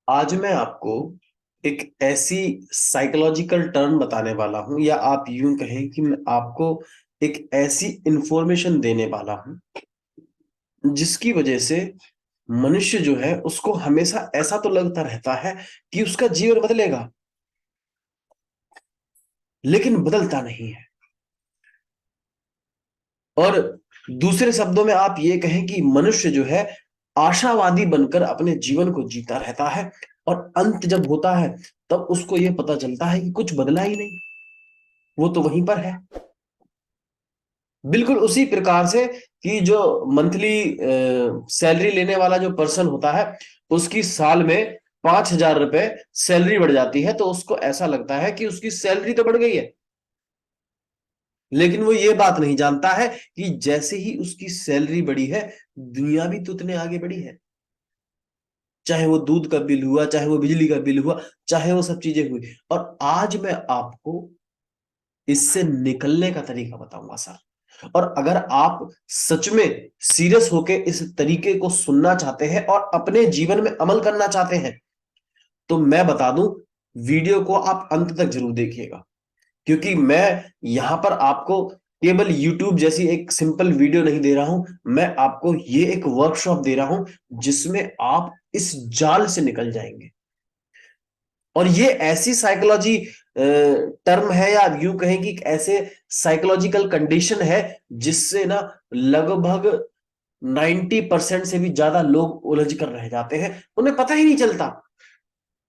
आज मैं आपको एक ऐसी साइकोलॉजिकल टर्म बताने वाला हूं, या आप यूं कहें कि मैं आपको एक ऐसी इंफॉर्मेशन देने वाला हूं जिसकी वजह से मनुष्य जो है उसको हमेशा ऐसा तो लगता रहता है कि उसका जीवन बदलेगा, लेकिन बदलता नहीं है। और दूसरे शब्दों में आप ये कहें कि मनुष्य जो है आशावादी बनकर अपने जीवन को जीता रहता है, और अंत जब होता है तब उसको ये पता चलता है कि कुछ बदला ही नहीं, वो तो वहीं पर है। बिल्कुल उसी प्रकार से कि जो मंथली सैलरी लेने वाला जो पर्सन होता है, उसकी साल में 5,000 रुपए सैलरी बढ़ जाती है तो उसको ऐसा लगता है कि उसकी सैलरी तो बढ़ गई है। लेकिन वो ये बात नहीं जानता है कि जैसे ही उसकी सैलरी बढ़ी है, दुनिया भी तो उतने आगे बढ़ी है। चाहे वो दूध का बिल हुआ, चाहे वो बिजली का बिल हुआ, चाहे वो सब चीजें हुई। और आज मैं आपको इससे निकलने का तरीका बताऊंगा सर। और अगर आप सच में सीरियस होके इस तरीके को सुनना चाहते हैं और अपने जीवन में अमल करना चाहते हैं, तो मैं बता दूं, वीडियो को आप अंत तक जरूर देखिएगा। क्योंकि मैं यहां पर आपको केवल YouTube जैसी एक सिंपल वीडियो नहीं दे रहा हूं, मैं आपको ये एक वर्कशॉप दे रहा हूं जिसमें आप इस जाल से निकल जाएंगे। और ये ऐसी साइकोलॉजी टर्म है, या यूं कहें कि ऐसे साइकोलॉजिकल कंडीशन है जिससे ना लगभग 90% से भी ज्यादा लोग उलझ कर रह जाते हैं, उन्हें पता ही नहीं चलता,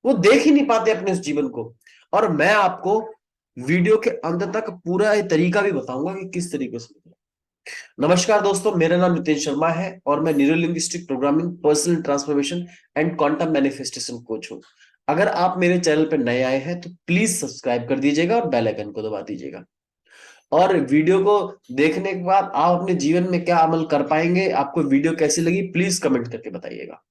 वो देख ही नहीं पाते अपने इस जीवन को। और मैं आपको वीडियो के अंत तक पूरा ये तरीका भी बताऊंगा कि किस तरीके से निकले। नमस्कार दोस्तों, मेरा नाम नितेश शर्मा है और मैं neuro linguistic programming, personal transformation and quantum manifestation coach हूं। अगर आप मेरे चैनल पर नए आए हैं तो प्लीज सब्सक्राइब कर दीजिएगा और बेल आइकन को दबा दीजिएगा। और वीडियो को देखने के बाद आप अपने जीवन में क्या अमल कर पाएंगे, आपको वीडियो कैसी लगी, प्लीज कमेंट करके बताइएगा।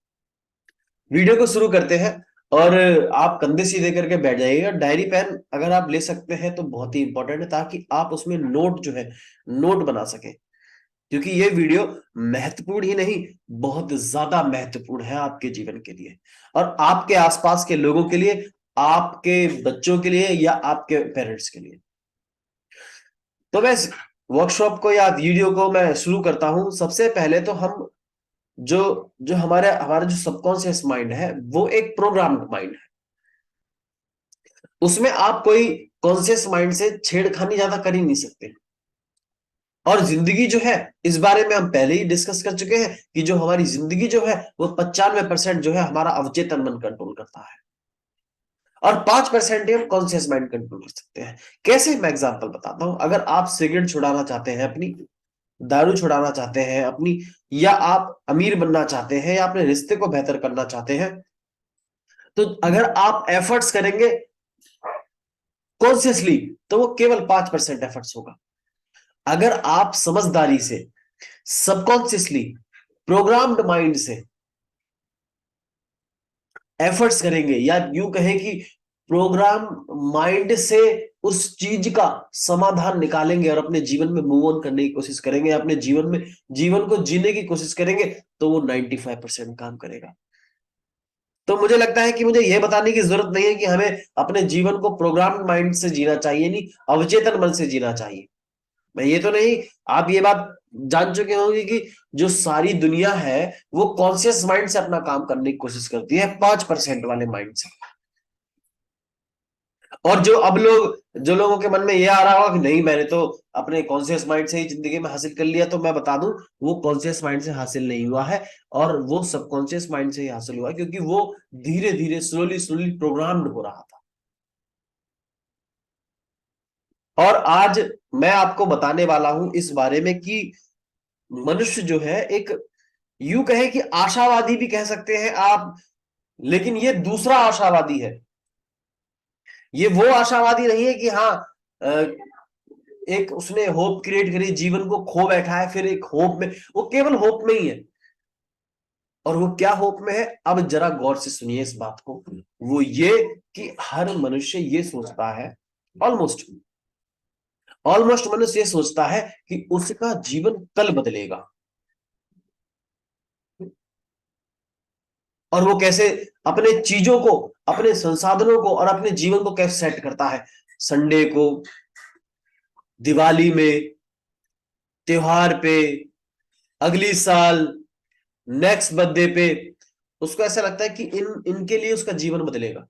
वीडियो को शुरू करते हैं। और आप कंधे सीधे करके बैठ जाइएगा। डायरी पेन अगर आप ले सकते हैं तो बहुत ही इंपॉर्टेंट है, ताकि आप उसमें नोट जो है नोट बना सके। क्योंकि ये वीडियो महत्वपूर्ण ही नहीं, बहुत ज्यादा महत्वपूर्ण है आपके जीवन के लिए और आपके आसपास के लोगों के लिए, आपके बच्चों के लिए या आपके पेरेंट्स के लिए। तो मैं वर्कशॉप को या वीडियो को मैं शुरू करता हूं। सबसे पहले तो हम जो जो हमारे हमारा जो सबकॉन्शियस माइंड है वो एक प्रोग्राम्ड माइंड है। उसमें आप कोई कॉन्शियस माइंड से छेड़खानी ज्यादा कर ही नहीं सकते। और जिंदगी जो है, इस बारे में हम पहले ही डिस्कस कर चुके हैं कि जो हमारी जिंदगी जो है वो 95% जो है हमारा अवचेतन मन कंट्रोल करता है, और 5% ही हम कॉन्शियस माइंड कंट्रोल कर सकते हैं। कैसे, मैं एग्जांपल बताता हूं। अगर आप सिगरेट छुड़ाना चाहते हैं अपनी, दारू छुड़ाना चाहते हैं अपनी, या आप अमीर बनना चाहते हैं, या अपने रिश्ते को बेहतर करना चाहते हैं, तो अगर आप एफर्ट्स करेंगे कॉन्शियसली तो वो केवल 5% एफर्ट्स होगा। अगर आप समझदारी से, सबकॉन्शियसली, प्रोग्राम्ड माइंड से एफर्ट्स करेंगे, या यूं कहें कि प्रोग्राम माइंड से उस चीज का समाधान निकालेंगे और अपने जीवन में मूव ऑन करने की कोशिश करेंगे, अपने जीवन को जीने की कोशिश करेंगे, तो वो 95% काम करेगा। तो मुझे लगता है कि मुझे यह बताने की जरूरत नहीं है कि हमें अपने जीवन को प्रोग्राम माइंड से जीना चाहिए, नहीं अवचेतन मन से जीना चाहिए। मैं ये तो नहीं, आप ये बात जान चुके होंगे कि जो सारी दुनिया है वो कॉन्शियस माइंड से अपना काम करने की कोशिश करती है, 5% वाले माइंड से। और जो लोगों के मन में ये आ रहा होगा कि नहीं, मैंने तो अपने कॉन्शियस माइंड से ही जिंदगी में हासिल कर लिया, तो मैं बता दूं, वो कॉन्शियस माइंड से हासिल नहीं हुआ है, और वो सबकॉन्शियस माइंड से ही हासिल हुआ है, क्योंकि वो धीरे धीरे स्लोली स्लोली प्रोग्राम्ड हो रहा था। और आज मैं आपको बताने वाला हूं इस बारे में कि मनुष्य जो है एक, यूं कहे कि आशावादी भी कह सकते हैं आप, लेकिन ये दूसरा आशावादी है। ये वो आशावादी नहीं है कि हाँ, एक उसने होप क्रिएट करी, जीवन को खो बैठा है, फिर एक होप में, वो केवल होप में ही है। और वो क्या होप में है, अब जरा गौर से सुनिए इस बात को। वो ये कि हर मनुष्य ये सोचता है, ऑलमोस्ट ऑलमोस्ट मनुष्य ये सोचता है कि उसका जीवन कल बदलेगा। और वो कैसे अपने चीजों को, अपने संसाधनों को और अपने जीवन को कैसे सेट करता है। संडे को, दिवाली में, त्योहार पे, अगली साल, नेक्स्ट बर्थडे पे, उसको ऐसा लगता है कि इन इनके लिए उसका जीवन बदलेगा,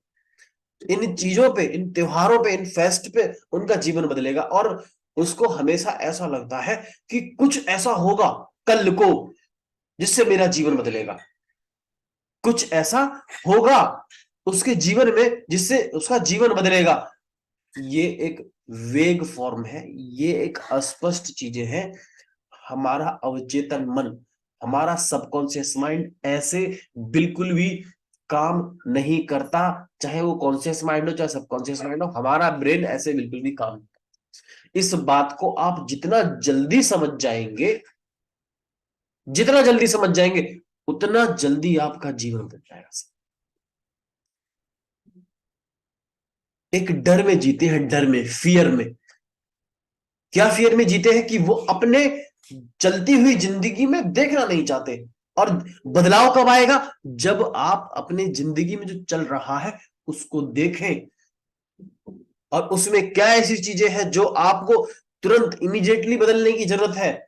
इन चीजों पे, इन त्योहारों पे, इन फेस्ट पे उनका जीवन बदलेगा। और उसको हमेशा ऐसा लगता है कि कुछ ऐसा होगा कल को जिससे मेरा जीवन बदलेगा, कुछ ऐसा होगा उसके जीवन में जिससे उसका जीवन बदलेगा। ये एक वेग फॉर्म है, ये एक अस्पष्ट चीजें हैं। हमारा अवचेतन मन, हमारा सबकॉन्शियस माइंड ऐसे बिल्कुल भी काम नहीं करता, चाहे वो कॉन्शियस माइंड हो चाहे सबकॉन्शियस माइंड हो, हमारा ब्रेन ऐसे बिल्कुल भी काम। इस बात को आप जितना जल्दी समझ जाएंगे, जितना जल्दी समझ जाएंगे, उतना जल्दी आपका जीवन बदल जाएगा। एक डर में जीते हैं, डर में, फियर में। क्या फियर में जीते हैं कि वो अपने चलती हुई जिंदगी में देखना नहीं चाहते। और बदलाव कब आएगा? जब आप अपने जिंदगी में जो चल रहा है उसको देखें, और उसमें क्या ऐसी चीजें हैं जो आपको तुरंत इमीडिएटली बदलने की जरूरत है।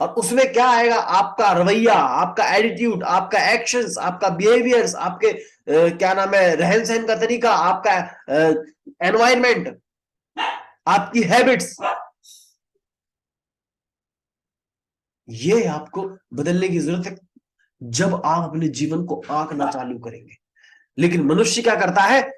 और उसमें क्या आएगा? आपका रवैया, आपका एटीट्यूड, आपका एक्शंस, आपका बिहेवियर्स, आपके क्या नाम है, रहन सहन का तरीका, आपका एनवायरमेंट, आपकी हैबिट्स, ये आपको बदलने की जरूरत है जब आप अपने जीवन को आंकना चालू करेंगे। लेकिन मनुष्य क्या करता है?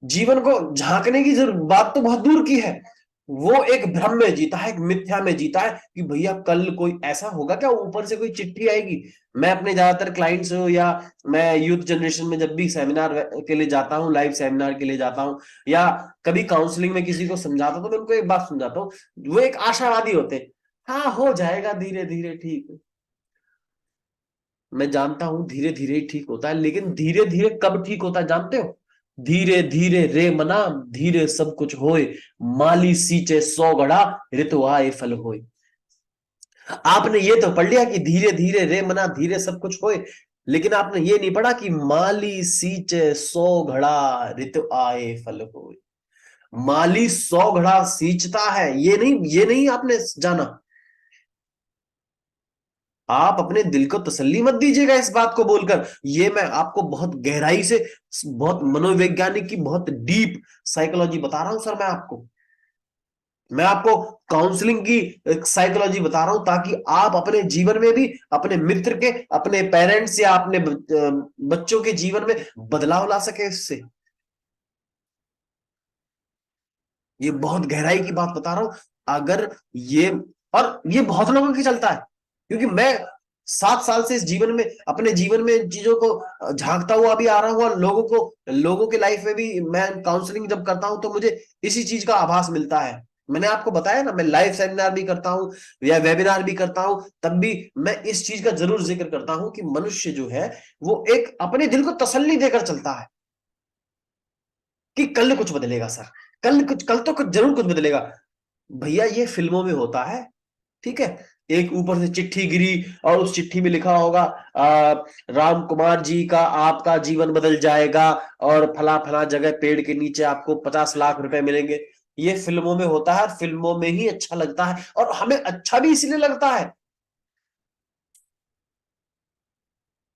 जीवन को झांकने की जरूरत, बात तो बहुत दूर की है, वो एक भ्रम में जीता है, एक मिथ्या में जीता है कि भैया कल कोई ऐसा होगा क्या, ऊपर से कोई चिट्ठी आएगी। मैं अपने ज्यादातर क्लाइंट्स हो या मैं यूथ जनरेशन में जब भी सेमिनार के लिए जाता हूँ, लाइव सेमिनार के लिए जाता हूँ, या कभी काउंसलिंग में किसी को समझाता हूं, तो मैं उनको एक बात समझाता हूँ। वो एक आशावादी होते हैं, हाँ हो जाएगा धीरे धीरे ठीक। मैं जानता हूं धीरे धीरे ही ठीक होता है, लेकिन धीरे धीरे कब ठीक होता है जानते हो? धीरे धीरे रे मना, धीरे सब कुछ होए, माली सींचे 100 घड़ा, ऋतु आए फल होए। आपने ये तो पढ़ लिया कि धीरे धीरे रे मना, धीरे सब कुछ होए, लेकिन आपने ये नहीं पढ़ा कि माली सींचे 100 घड़ा, ऋतु आए फल होए। माली 100 घड़ा सींचता है, ये नहीं आपने जाना। आप अपने दिल को तसल्ली मत दीजिएगा इस बात को बोलकर। ये मैं आपको बहुत गहराई से, बहुत मनोवैज्ञानिक की बहुत डीप साइकोलॉजी बता रहा हूं सर। मैं आपको काउंसलिंग की साइकोलॉजी बता रहा हूं, ताकि आप अपने जीवन में भी, अपने मित्र के, अपने पेरेंट्स या अपने बच्चों के जीवन में बदलाव ला सके इससे। ये बहुत गहराई की बात बता रहा हूं। अगर ये, और ये बहुत लोगों की चलता है, क्योंकि मैं 7 साल से इस जीवन में, अपने जीवन में चीजों को झांकता हुआ भी आ रहा हूं, और लोगों के लाइफ में भी मैं काउंसलिंग जब करता हूं तो मुझे इसी चीज का आभास मिलता है। मैंने आपको बताया ना, मैं लाइव सेमिनार भी करता हूं या वेबिनार भी करता हूं, तब भी मैं इस चीज का जरूर जिक्र करता हूं कि मनुष्य जो है वो एक अपने दिल को तसल्ली देकर चलता है कि कल कुछ बदलेगा सर, कल तो कुछ जरूर कुछ बदलेगा। भैया ये फिल्मों में होता है, ठीक है। एक ऊपर से चिट्ठी गिरी और उस चिट्ठी में लिखा होगा राम कुमार जी का आपका जीवन बदल जाएगा, और फला फला जगह पेड़ के नीचे आपको 50 लाख रुपए मिलेंगे। ये फिल्मों में होता है, फिल्मों में ही अच्छा लगता है, और हमें अच्छा भी इसलिए लगता है,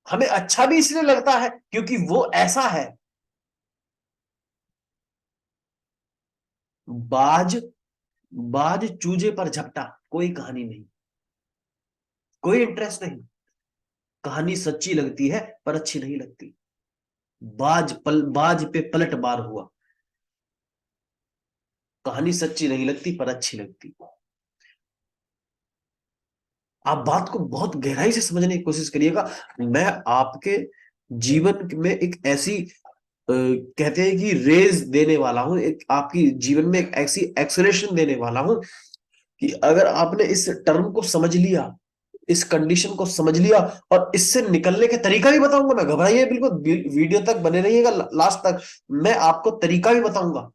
हमें अच्छा भी इसलिए लगता है क्योंकि वो ऐसा है। बाज बाज चूजे पर झपटा, कोई कहानी नहीं, कोई इंटरेस्ट नहीं। कहानी सच्ची लगती है पर अच्छी नहीं लगती। बाज पे पलटवार हुआ, कहानी सच्ची नहीं लगती पर अच्छी लगती। आप बात को बहुत गहराई से समझने की कोशिश करिएगा। मैं आपके जीवन में एक ऐसी कहते हैं कि रेज देने वाला हूं, एक आपकी जीवन में एक ऐसी एक्सलेशन देने वाला हूं कि अगर आपने इस टर्म को समझ लिया, इस कंडीशन को समझ लिया, और इससे निकलने के तरीका भी बताऊंगा मैं, घबराइए बिल्कुल, वीडियो तक बने रहिएगा लास्ट तक, मैं आपको तरीका भी बताऊंगा।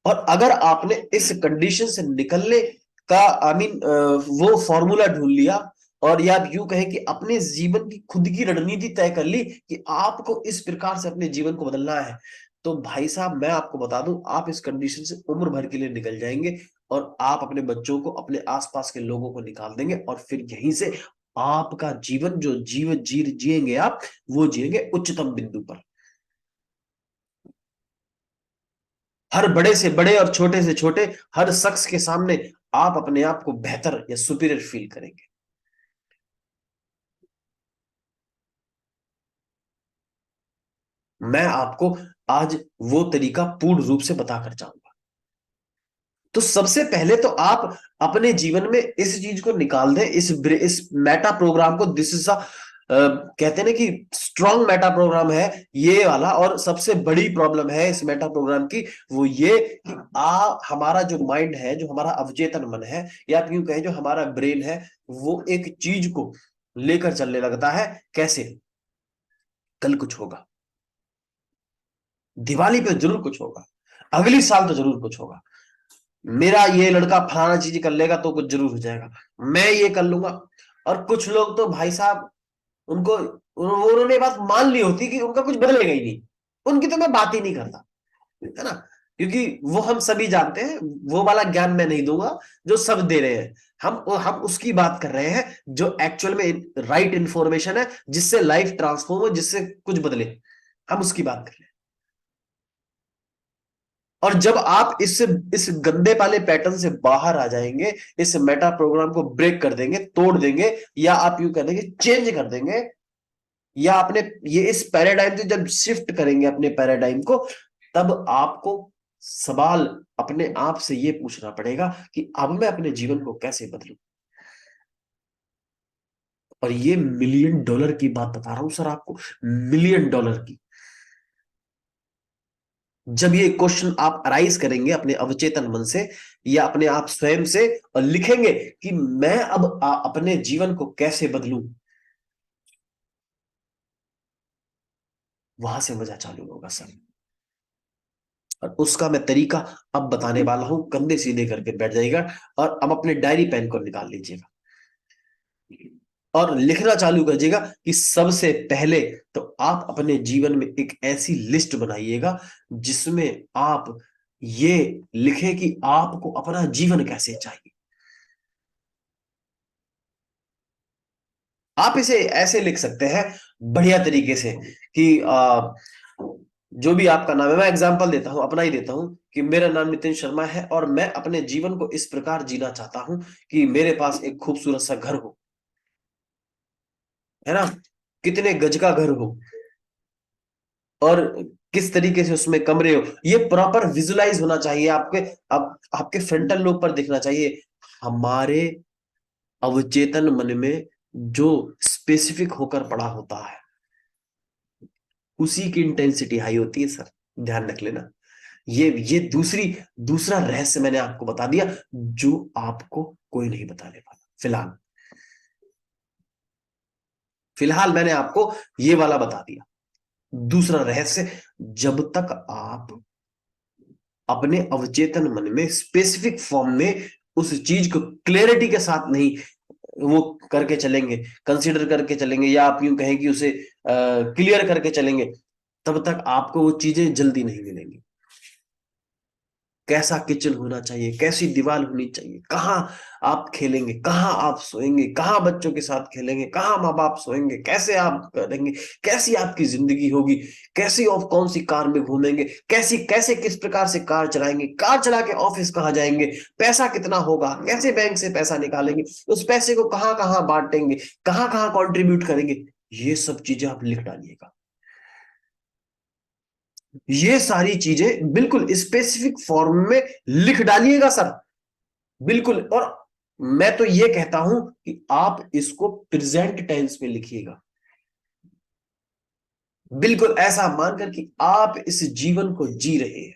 और अगर आपने इस कंडीशन से निकलने का, आई मीन वो फॉर्मूला ढूंढ लिया, और या आप यूं कहें कि अपने जीवन की खुद की रणनीति तय कर ली कि आपको इस प्रकार से अपने जीवन को बदलना है, तो भाई साहब मैं आपको बता दूं, आप इस कंडीशन से उम्र भर के लिए निकल जाएंगे और आप अपने बच्चों को, अपने आसपास के लोगों को निकाल देंगे और फिर यहीं से आपका जीवन, जो जीवन जिएंगे आप, वो जिएंगे उच्चतम बिंदु पर। हर बड़े से बड़े और छोटे से छोटे हर शख्स के सामने आप अपने आप को बेहतर या सुपीरियर फील करेंगे। मैं आपको आज वो तरीका पूर्ण रूप से बताकर जाऊंगा। तो सबसे पहले तो आप अपने जीवन में इस चीज को निकाल दें, इस मेटा प्रोग्राम को। दिस इज कहते हैं ना कि स्ट्रॉन्ग मेटा प्रोग्राम है ये वाला, और सबसे बड़ी प्रॉब्लम है इस मेटा प्रोग्राम की वो ये कि हमारा जो माइंड है, जो हमारा अवचेतन मन है, या आप यूं कहें जो हमारा ब्रेन है, वो एक चीज को लेकर चलने लगता है। कैसे? कल कुछ होगा, दिवाली पे जरूर कुछ होगा, अगली साल तो जरूर कुछ होगा, मेरा ये लड़का फलाना चीज कर लेगा तो कुछ जरूर हो जाएगा, मैं ये कर लूंगा। और कुछ लोग तो भाई साहब, उनको उन्होंने बात मान ली होती कि उनका कुछ बदलेगा ही नहीं, उनकी तो मैं बात ही नहीं करता, है ना। क्योंकि वो हम सभी जानते हैं, वो वाला ज्ञान मैं नहीं दूंगा जो सब दे रहे हैं। हम उसकी बात कर रहे हैं जो एक्चुअल में राइट इंफॉर्मेशन है, जिससे लाइफ ट्रांसफॉर्म हो, जिससे कुछ बदले, हम उसकी बात कर रहे हैं। और जब आप इस गंदे वाले पैटर्न से बाहर आ जाएंगे, इस मेटा प्रोग्राम को ब्रेक कर देंगे, तोड़ देंगे, या आप यूं कर देंगे चेंज कर देंगे, या अपने ये इस पैराडाइम से जब शिफ्ट करेंगे अपने पैराडाइम को, तब आपको सवाल अपने आप से ये पूछना पड़ेगा कि अब मैं अपने जीवन को कैसे बदलूं। और ये $1,000,000 की बात बता रहा हूं सर आपको, $1,000,000 की। जब ये क्वेश्चन आप अराइज करेंगे अपने अवचेतन मन से या अपने आप स्वयं से, और लिखेंगे कि मैं अब अपने जीवन को कैसे बदलूं, वहां से मजा चालू होगा सर। और उसका मैं तरीका अब बताने वाला हूं, कंधे सीधे करके बैठ जाइएगा और अब अपने डायरी पेन को निकाल लीजिएगा और लिखना चालू कीजिएगा कि सबसे पहले तो आप अपने जीवन में एक ऐसी लिस्ट बनाइएगा जिसमें आप ये लिखें कि आपको अपना जीवन कैसे चाहिए। आप इसे ऐसे लिख सकते हैं बढ़िया तरीके से कि जो भी आपका नाम है, मैं एग्जांपल देता हूं, अपना ही देता हूं कि मेरा नाम नितिन शर्मा है और मैं अपने जीवन को इस प्रकार जीना चाहता हूं कि मेरे पास एक खूबसूरत सा घर हो, है ना, कितने गज का घर हो और किस तरीके से उसमें कमरे हो, ये प्रॉपर विजुलाइज होना चाहिए आपके। आपके फ्रंटल लोब पर दिखना चाहिए। हमारे अवचेतन मन में जो स्पेसिफिक होकर पड़ा होता है, उसी की इंटेंसिटी हाई होती है सर, ध्यान रख लेना। ये दूसरा रहस्य मैंने आपको बता दिया जो आपको कोई नहीं बताने वाला फिलहाल। फिलहाल मैंने आपको ये वाला बता दिया। दूसरा रहस्य, जब तक आप अपने अवचेतन मन में स्पेसिफिक फॉर्म में उस चीज को क्लैरिटी के साथ नहीं वो करके चलेंगे, कंसीडर करके चलेंगे, या आप यूं कहें कि उसे क्लियर करके चलेंगे, तब तक आपको वो चीजें जल्दी नहीं मिलेंगी। कैसा किचन होना चाहिए, कैसी दीवार होनी चाहिए, कहाँ आप खेलेंगे, कहाँ आप सोएंगे, कहाँ बच्चों के साथ खेलेंगे, कहाँ माँ बाप सोएंगे, कैसे आप करेंगे, कैसी आपकी जिंदगी होगी, कैसी और कौन सी कार में घूमेंगे, कैसी कैसे किस प्रकार से कार चलाएंगे, कार चला के ऑफिस कहाँ जाएंगे, पैसा कितना होगा, कैसे बैंक से पैसा निकालेंगे, उस पैसे को कहाँ कहाँ बांटेंगे, कहाँ कहाँ कॉन्ट्रीब्यूट करेंगे, ये सब चीजें आप लिख डालिएगा। ये सारी चीजें बिल्कुल स्पेसिफिक फॉर्म में लिख डालिएगा सर, बिल्कुल। और मैं तो ये कहता हूं कि आप इसको प्रेजेंट टेंस में लिखिएगा, बिल्कुल ऐसा मानकर कि आप इस जीवन को जी रहे हैं,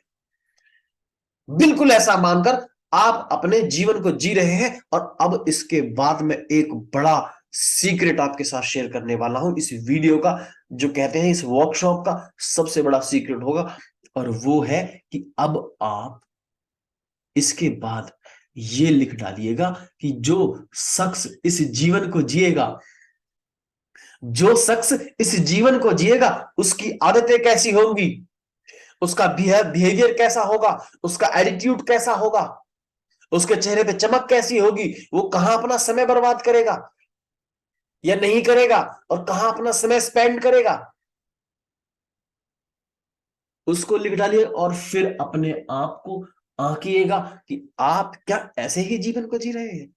बिल्कुल ऐसा मानकर आप अपने जीवन को जी रहे हैं। और अब इसके बाद में एक बड़ा सीक्रेट आपके साथ शेयर करने वाला हूं इस वीडियो का, जो कहते हैं इस वर्कशॉप का सबसे बड़ा सीक्रेट होगा, और वो है कि अब आप इसके बाद ये लिख डालिएगा कि जो शख्स इस जीवन को जिएगा, जो शख्स इस जीवन को जिएगा, उसकी आदतें कैसी होंगी, उसका बिहेवियर कैसा होगा, उसका एटीट्यूड कैसा होगा, उसके चेहरे पे चमक कैसी होगी, वो कहां अपना समय बर्बाद करेगा या नहीं करेगा, और कहां अपना समय स्पेंड करेगा, उसको लिख डालिए। और फिर अपने आप को आंकिएगा कि आप क्या ऐसे ही जीवन को जी रहे हैं,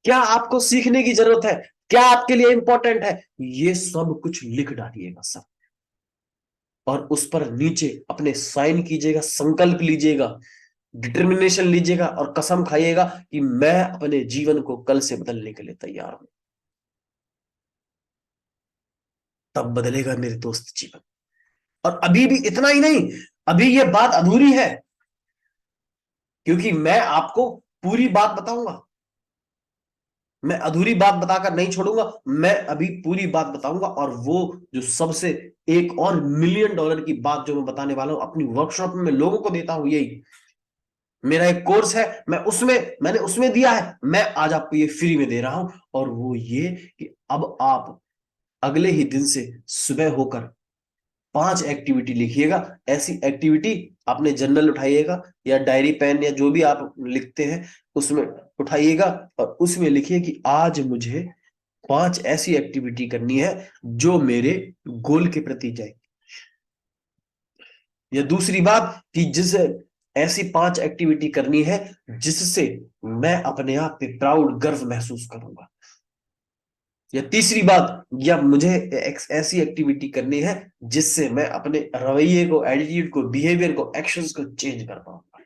क्या आपको सीखने की जरूरत है, क्या आपके लिए इंपॉर्टेंट है, ये सब कुछ लिख डालिएगा सब। और उस पर नीचे अपने साइन कीजिएगा, संकल्प लीजिएगा, डिटर्मिनेशन लीजिएगा और कसम खाइएगा कि मैं अपने जीवन को कल से बदलने के लिए तैयार हूं। तब बदलेगा मेरे दोस्त जीवन। और अभी भी इतना ही नहीं, अभी ये बात अधूरी है, क्योंकि मैं आपको पूरी बात बताऊंगा। मैं अधूरी बात बताकर नहीं छोड़ूंगा, मैं अभी पूरी बात बताऊंगा। और वो जो सबसे एक और मिलियन डॉलर की बात जो मैं बताने वाला हूं, अपनी वर्कशॉप में मैं लोगों को देता हूं, यही मेरा एक कोर्स है, मैंने उसमें दिया है, मैं आज आपको ये फ्री में दे रहा हूं। और वो ये कि अब आप अगले ही दिन से सुबह होकर 5 एक्टिविटी लिखिएगा। ऐसी एक्टिविटी आपने जर्नल उठाइएगा या डायरी पेन या जो भी आप लिखते हैं उसमें उठाइएगा, और उसमें लिखिए कि आज मुझे 5 ऐसी एक्टिविटी करनी है जो मेरे गोल के प्रति जाए। या दूसरी बात कि जिसे ऐसी 5 एक्टिविटी करनी है जिससे मैं अपने आप पे प्राउड, गर्व महसूस करूंगा। या तीसरी बात, या मुझे ऐसी एक्टिविटी करनी है जिससे मैं अपने रवैये को, एटीट्यूड को, बिहेवियर को, एक्शंस को चेंज कर पाऊंगा।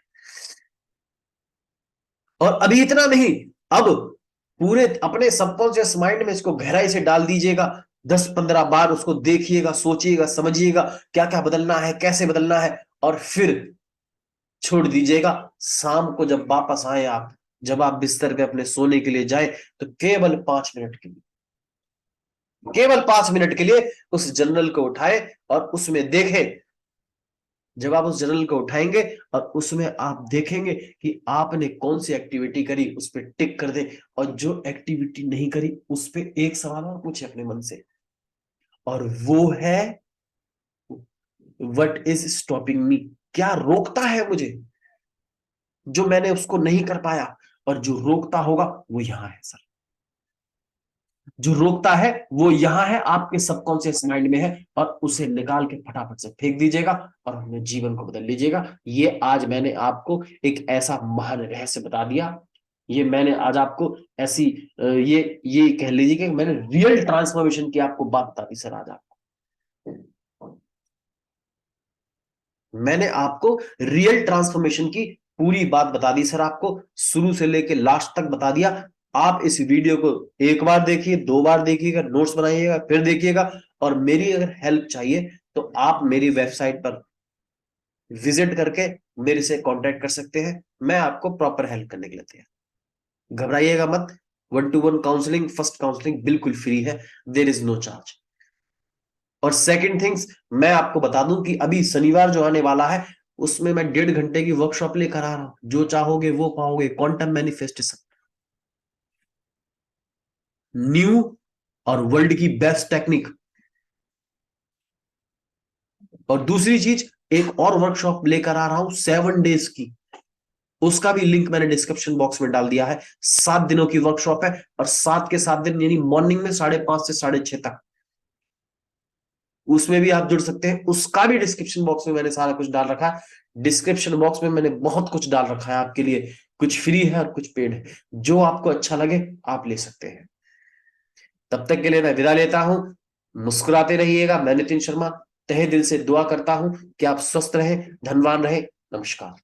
और अभी इतना नहीं, अब पूरे अपने सबकॉन्शियस माइंड में इसको गहराई से डाल दीजिएगा। 10-15 बार उसको देखिएगा, सोचिएगा, समझिएगा क्या क्या बदलना है, कैसे बदलना है, और फिर छोड़ दीजिएगा। शाम को जब वापस आए आप, जब आप बिस्तर पे अपने सोने के लिए जाए, तो केवल 5 मिनट के लिए, केवल 5 मिनट के लिए उस जर्नल को उठाए और उसमें देखें। जब आप उस जर्नल को उठाएंगे और उसमें आप देखेंगे कि आपने कौन सी एक्टिविटी करी, उस पर टिक कर दे, और जो एक्टिविटी नहीं करी उस पर एक सवाल और पूछे अपने मन से, और वो है व्हाट इज स्टॉपिंग मी, क्या रोकता है मुझे जो मैंने उसको नहीं कर पाया। और जो रोकता होगा वो यहां है सर, जो रोकता है वो यहां है, आपके सबकॉन्शियस माइंड में है, और उसे निकाल के फटाफट से फेंक दीजिएगा और अपने जीवन को बदल लीजिएगा। ये आज मैंने आपको एक ऐसा महान रहस्य बता दिया, ये मैंने आज आपको ऐसी ये कह लीजिए कि मैंने रियल ट्रांसफॉर्मेशन की आपको बात बता दी सर। आज आपको मैंने आपको रियल ट्रांसफॉर्मेशन की पूरी बात बता दी सर, आपको शुरू से लेके लास्ट तक बता दिया। आप इस वीडियो को एक बार देखिए, 2 बार देखिएगा, नोट्स बनाइएगा, फिर देखिएगा। और मेरी अगर हेल्प चाहिए तो आप मेरी वेबसाइट पर विजिट करके मेरे से कांटेक्ट कर सकते हैं, मैं आपको प्रॉपर हेल्प करने के लिए तैयार। घबराइएगा मत, 1-to-1 काउंसलिंग, फर्स्ट काउंसलिंग बिल्कुल फ्री है, देयर इज नो चार्ज। और सेकंड थिंग्स, मैं आपको बता दूं कि अभी शनिवार जो आने वाला है उसमें मैं 1.5 घंटे की वर्कशॉप लेकर आ रहा हूं, जो चाहोगे वो पाओगे, क्वांटम मैनिफेस्टेशन, न्यू और वर्ल्ड की बेस्ट टेक्निक। और दूसरी चीज, एक और वर्कशॉप लेकर आ रहा हूं 7 डेज की, उसका भी लिंक मैंने डिस्क्रिप्शन बॉक्स में डाल दिया है। 7 दिनों की वर्कशॉप है, और 7 के 7 दिन यानी मॉर्निंग में 5:30 से 6:30 तक, उसमें भी आप जुड़ सकते हैं। उसका भी डिस्क्रिप्शन बॉक्स में मैंने सारा कुछ डाल रखा है। डिस्क्रिप्शन बॉक्स में मैंने बहुत कुछ डाल रखा है आपके लिए, कुछ फ्री है और कुछ पेड है, जो आपको अच्छा लगे आप ले सकते हैं। तब तक के लिए मैं विदा लेता हूं, मुस्कुराते रहिएगा। मैं नितिन शर्मा तहे दिल से दुआ करता हूं कि आप स्वस्थ रहें, धनवान रहें। नमस्कार।